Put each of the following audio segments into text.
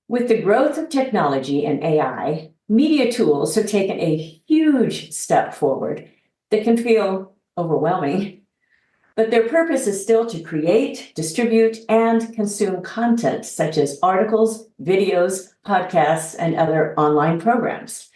With the growth of technology and AI, media tools have taken a huge step forward that can feel overwhelming, but their purpose is still to create, distribute, and consume content such as articles, videos, podcasts, and other online programs.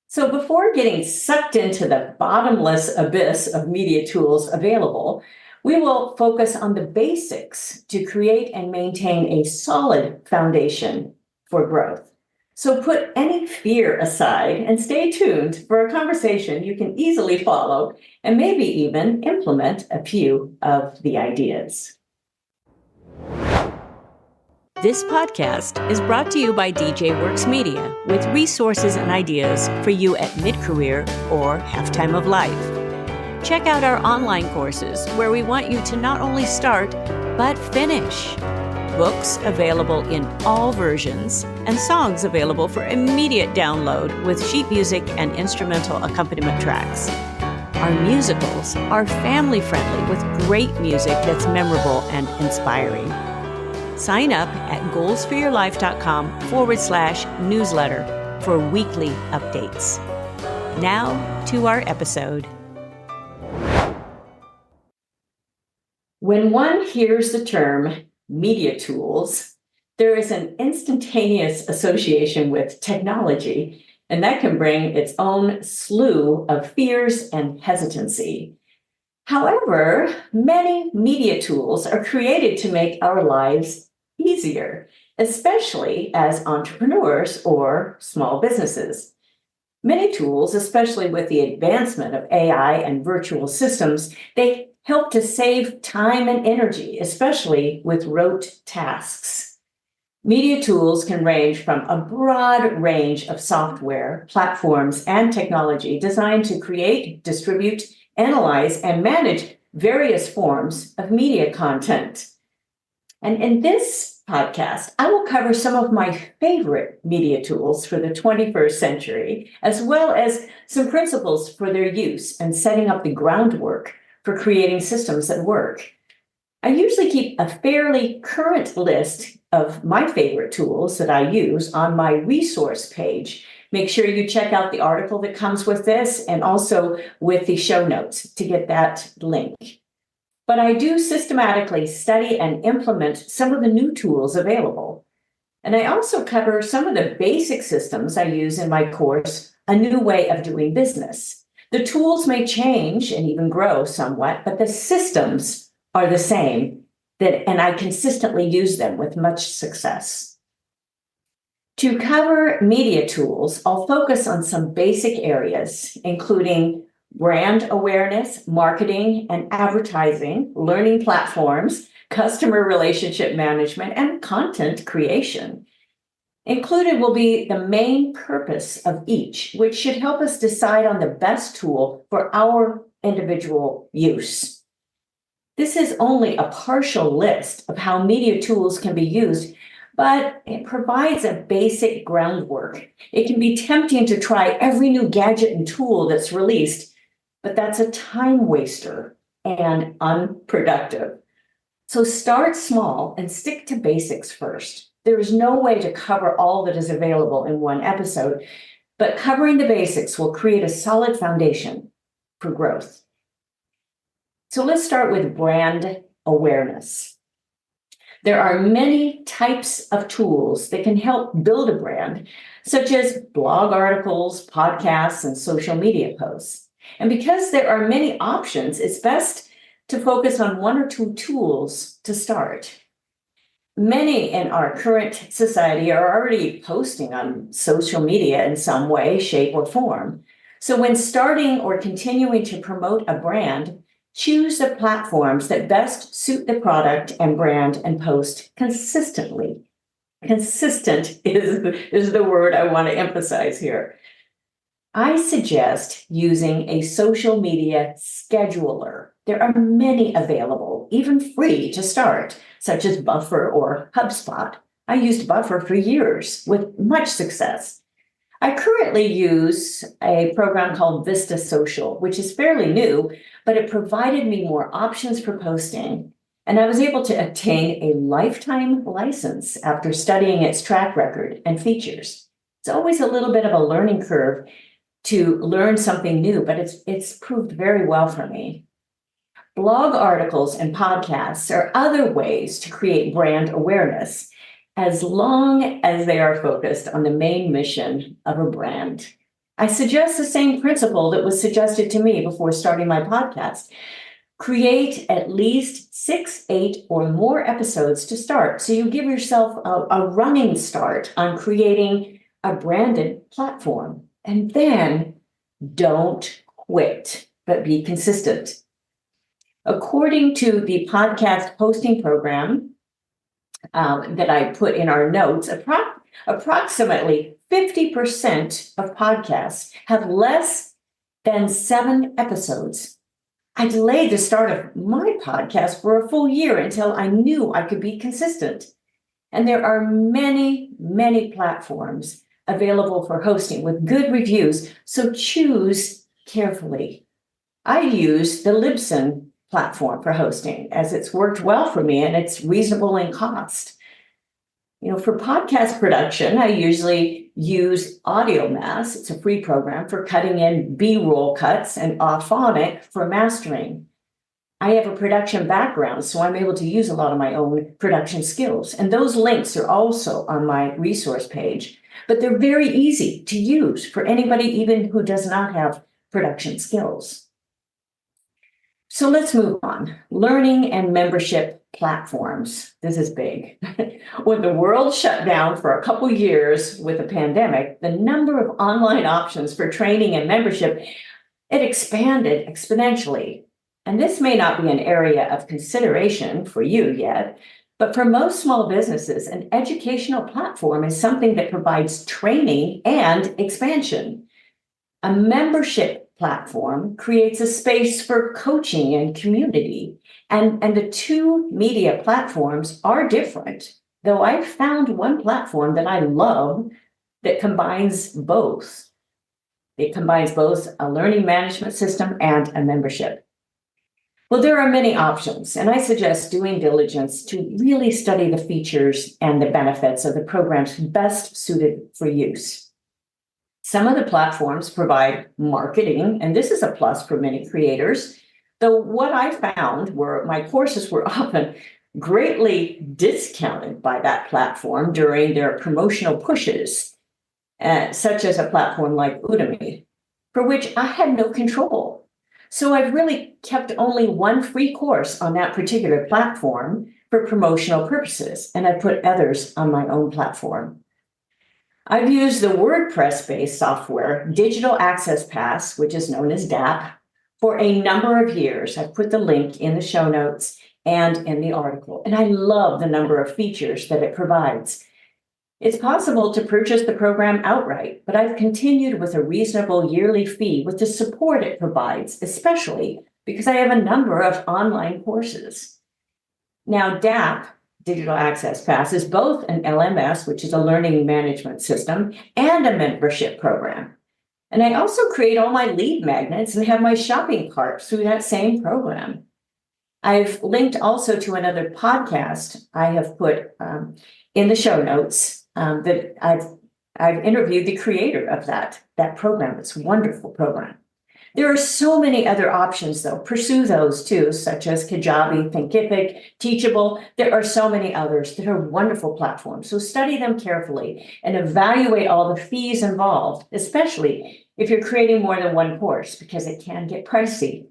So before getting sucked into the bottomless abyss of media tools available, we will focus on the basics to create and maintain a solid foundation for growth. So put any fear aside and stay tuned for a conversation you can easily follow and maybe even implement a few of the ideas. This podcast is brought to you by DJ Works Media with resources and ideas for you at mid-career or halftime of life. Check out our online courses where we want you to not only start, but finish. Books available in all versions and songs available for immediate download with sheet music and instrumental accompaniment tracks. Our musicals are family-friendly with great music that's memorable and inspiring. Sign up at goalsforyourlife.com/newsletter for weekly updates. Now to our episode. When one hears the term media tools, there is an instantaneous association with technology, and that can bring its own slew of fears and hesitancy. However, many media tools are created to make our lives easier, especially as entrepreneurs or small businesses. Many tools, especially with the advancement of AI and virtual systems, they help to save time and energy, especially with rote tasks. Media tools can range from a broad range of software, platforms, and technology designed to create, distribute, analyze, and manage various forms of media content. And in this podcast, I will cover some of my favorite media tools for the 21st century, as well as some principles for their use and setting up the groundwork for creating systems that work. I usually keep a fairly current list of my favorite tools that I use on my resource page. Make sure you check out the article that comes with this and also with the show notes to get that link. But I do systematically study and implement some of the new tools available. And I also cover some of the basic systems I use in my course, A New Way of Doing Business. The tools may change and even grow somewhat, but the systems are the same, and I consistently use them with much success. To cover media tools, I'll focus on some basic areas, including brand awareness, marketing and advertising, learning platforms, customer relationship management, and content creation. Included will be the main purpose of each, which should help us decide on the best tool for our individual use. This is only a partial list of how media tools can be used, but it provides a basic groundwork. It can be tempting to try every new gadget and tool that's released, but that's a time waster and unproductive. So start small and stick to basics first. There is no way to cover all that is available in one episode, but covering the basics will create a solid foundation for growth. So let's start with brand awareness. There are many types of tools that can help build a brand, such as blog articles, podcasts, and social media posts. And because there are many options, it's best to focus on one or two tools to start. Many in our current society are already posting on social media in some way, shape, or form. So when starting or continuing to promote a brand, choose the platforms that best suit the product and brand and post consistently. Consistent is the word I want to emphasize here. I suggest using a social media scheduler. There are many available, even free to start, such as Buffer or HubSpot. I used Buffer for years with much success. I currently use a program called Vista Social, which is fairly new, but it provided me more options for posting. And I was able to obtain a lifetime license after studying its track record and features. It's always a little bit of a learning curve to learn something new, but it's proved very well for me. Blog articles and podcasts are other ways to create brand awareness, as long as they are focused on the main mission of a brand. I suggest the same principle that was suggested to me before starting my podcast. Create at least 6, 8, or more episodes to start. So you give yourself a running start on creating a branded platform. And then don't quit, but be consistent. According to the podcast hosting program that I put in our notes, approximately 50% of podcasts have less than 7 episodes. I delayed the start of my podcast for a full year until I knew I could be consistent. And there are many, many platforms available for hosting with good reviews, so choose carefully. I use the Libsyn platform for hosting, as it's worked well for me and it's reasonable in cost. For podcast production, I usually use AudioMass. It's a free program for cutting in B-roll cuts, and Auphonic for mastering. I have a production background, so I'm able to use a lot of my own production skills. And those links are also on my resource page, but they're very easy to use for anybody even who does not have production skills. So let's move on. Learning and membership platforms. This is big. When the world shut down for a couple years with the pandemic, the number of online options for training and membership, it expanded exponentially. And this may not be an area of consideration for you yet, but for most small businesses, an educational platform is something that provides training and expansion. A membership platform creates a space for coaching and community. And the two media platforms are different, though I've found one platform that I love that combines both. It combines both a learning management system and a membership. Well, there are many options, and I suggest doing diligence to really study the features and the benefits of the programs best suited for use. Some of the platforms provide marketing, and this is a plus for many creators, though what I found were my courses were often greatly discounted by that platform during their promotional pushes, such as a platform like Udemy, for which I had no control. So I've really kept only one free course on that particular platform for promotional purposes, and I put others on my own platform. I've used the WordPress-based software, Digital Access Pass, which is known as DAP, for a number of years. I've put the link in the show notes and in the article, and I love the number of features that it provides. It's possible to purchase the program outright, but I've continued with a reasonable yearly fee with the support it provides, especially because I have a number of online courses. Now, DAP, Digital Access Pass, is both an LMS, which is a learning management system, and a membership program. And I also create all my lead magnets and have my shopping cart through that same program. I've linked also to another podcast I have put in the show notes that I've interviewed the creator of that program. It's a wonderful program. There are so many other options, though. Pursue those too, such as Kajabi, Thinkific, Teachable. There are so many others that are wonderful platforms. So study them carefully and evaluate all the fees involved, especially if you're creating more than one course, because it can get pricey.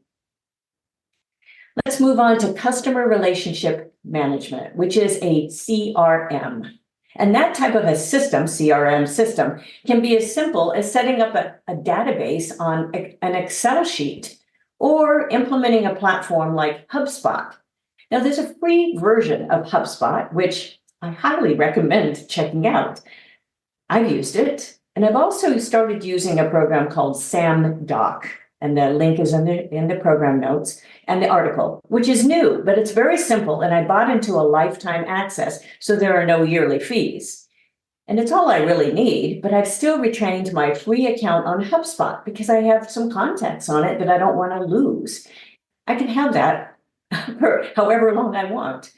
Let's move on to customer relationship management, which is a CRM. And that type of a system, CRM system, can be as simple as setting up a database on an Excel sheet or implementing a platform like HubSpot. Now, there's a free version of HubSpot, which I highly recommend checking out. I've used it, and I've also started using a program called SamDoc, and the link is in the program notes and the article, which is new, but it's very simple, and I bought into a lifetime access, so there are no yearly fees. And it's all I really need, but I've still retained my free account on HubSpot because I have some contacts on it that I don't want to lose. I can have that for however long I want.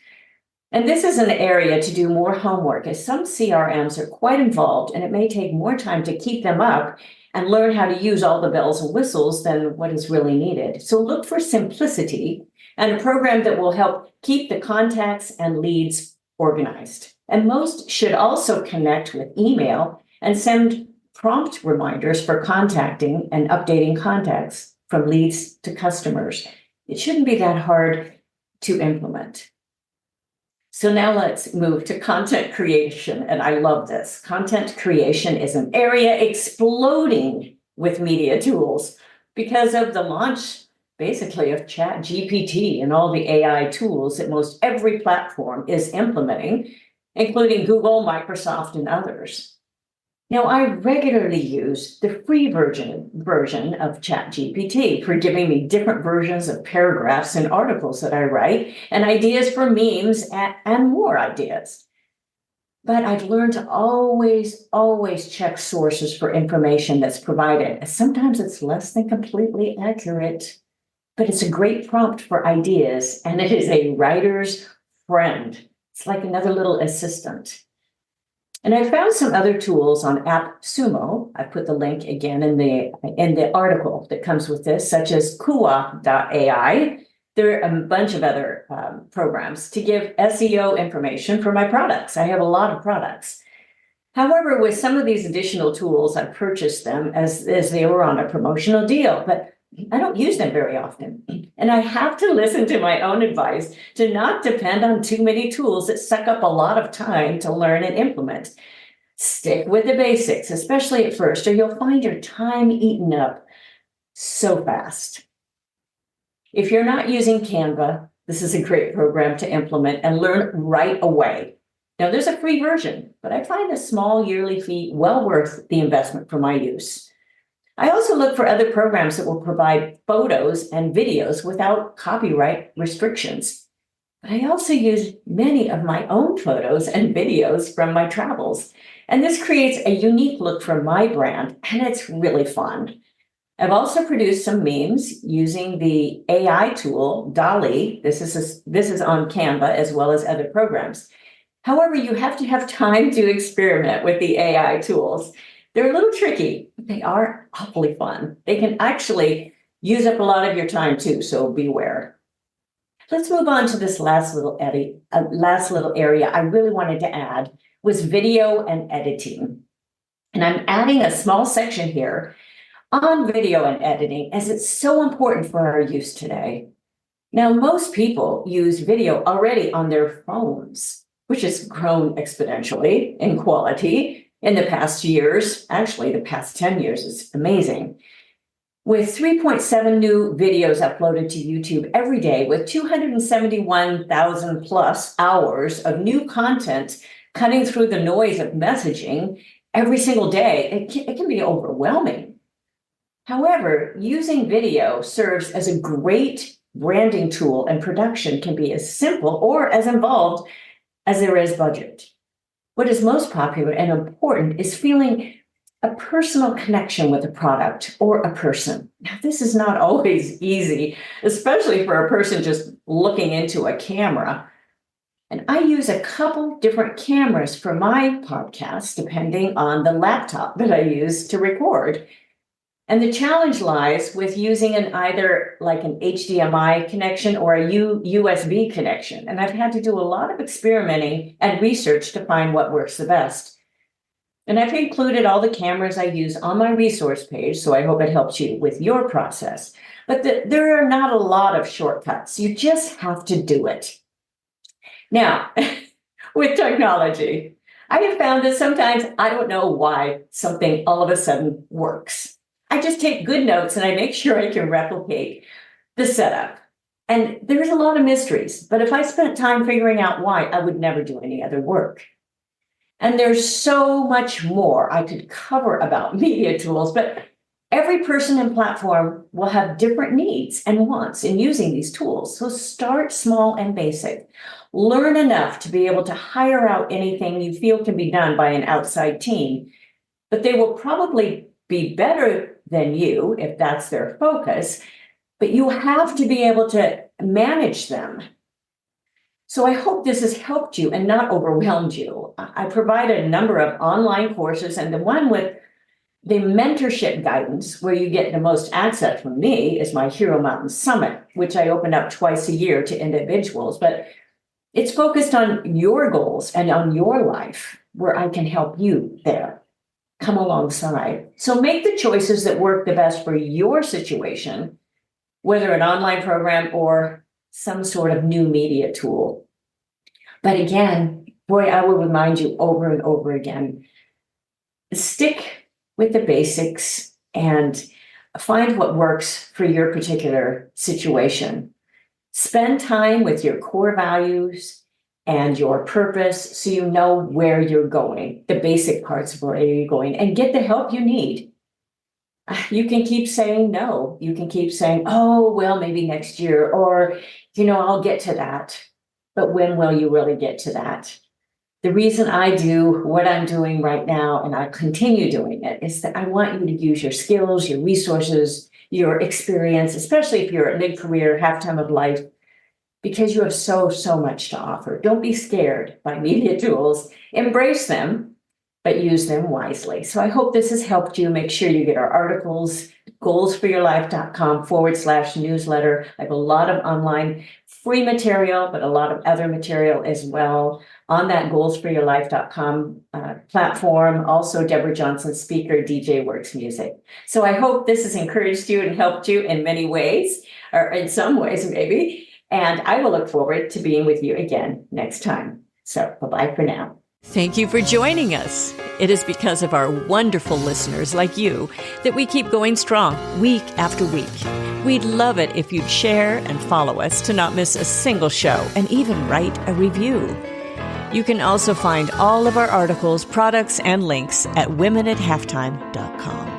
And this is an area to do more homework, as some CRMs are quite involved, and it may take more time to keep them up and learn how to use all the bells and whistles than what is really needed. So look for simplicity and a program that will help keep the contacts and leads organized. And most should also connect with email and send prompt reminders for contacting and updating contacts from leads to customers. It shouldn't be that hard to implement. So now let's move to content creation. And I love this. Content creation is an area exploding with media tools because of the launch, basically, of ChatGPT and all the AI tools that most every platform is implementing, including Google, Microsoft, and others. Now, I regularly use the free version of ChatGPT for giving me different versions of paragraphs and articles that I write, and ideas for memes and more ideas. But I've learned to always check sources for information that's provided. Sometimes it's less than completely accurate, but it's a great prompt for ideas, and it is a writer's friend. It's like another little assistant. And I found some other tools on AppSumo. I put the link again in the article that comes with this, such as Kua.ai. There are a bunch of other programs to give SEO information for my products. I have a lot of products. However, with some of these additional tools, I purchased them as they were on a promotional deal, but I don't use them very often. And I have to listen to my own advice to not depend on too many tools that suck up a lot of time to learn and implement. Stick with the basics, especially at first, or you'll find your time eaten up so fast. If you're not using Canva, this is a great program to implement and learn right away. Now, there's a free version, but I find a small yearly fee well worth the investment for my use. I also look for other programs that will provide photos and videos without copyright restrictions. But I also use many of my own photos and videos from my travels. And this creates a unique look for my brand, and it's really fun. I've also produced some memes using the AI tool, DALL-E. This is on Canva as well as other programs. However, you have to have time to experiment with the AI tools. They're a little tricky, but they are awfully fun. They can actually use up a lot of your time too, so beware. Let's move on to this last little area I really wanted to add was video and editing. And I'm adding a small section here on video and editing as it's so important for our use today. Now, most people use video already on their phones, which has grown exponentially in quality in the past years. Actually, the past 10 years is amazing. With 3.7 new videos uploaded to YouTube every day, with 271,000 plus hours of new content cutting through the noise of messaging every single day, it can be overwhelming. However, using video serves as a great branding tool, and production can be as simple or as involved as there is budget. What is most popular and important is feeling a personal connection with a product or a person. Now, this is not always easy, especially for a person just looking into a camera. And I use a couple different cameras for my podcast, depending on the laptop that I use to record. And the challenge lies with using either like an HDMI connection or a USB connection. And I've had to do a lot of experimenting and research to find what works the best. And I've included all the cameras I use on my resource page, so I hope it helps you with your process. But there are not a lot of shortcuts. You just have to do it. Now, with technology, I have found that sometimes I don't know why something all of a sudden works. I just take good notes and I make sure I can replicate the setup. And there's a lot of mysteries, but if I spent time figuring out why, I would never do any other work. And there's so much more I could cover about media tools, but every person and platform will have different needs and wants in using these tools. So start small and basic. Learn enough to be able to hire out anything you feel can be done by an outside team, but they will probably be better than you if that's their focus. But you have to be able to manage them. So I hope this has helped you and not overwhelmed you. I provided a number of online courses, and the one with the mentorship guidance, where you get the most access from me, is my Hero Mountain Summit, which I open up twice a year to individuals. But it's focused on your goals and on your life, where I can help you there, come alongside. So make the choices that work the best for your situation, whether an online program or some sort of new media tool. But again, boy, I will remind you over and over again, stick with the basics and find what works for your particular situation. Spend time with your core values and your purpose so you know where you're going, the basic parts of where you're going, and get the help you need. You can keep saying no. You can keep saying, oh, well, maybe next year, or, I'll get to that. But when will you really get to that? The reason I do what I'm doing right now, and I continue doing it, is that I want you to use your skills, your resources, your experience, especially if you're at mid-career, half-time of life, because you have so much to offer. Don't be scared by media tools. Embrace them, but use them wisely. So I hope this has helped you. Make sure you get our articles, goalsforyourlife.com/newsletter. I have a lot of online free material, but a lot of other material as well on that goalsforyourlife.com platform. Also, Deborah Johnson, speaker, DJ Works Music. So I hope this has encouraged you and helped you in many ways, or in some ways maybe. And I will look forward to being with you again next time. So bye-bye for now. Thank you for joining us. It is because of our wonderful listeners like you that we keep going strong week after week. We'd love it if you'd share and follow us to not miss a single show, and even write a review. You can also find all of our articles, products, and links at womenathalftime.com.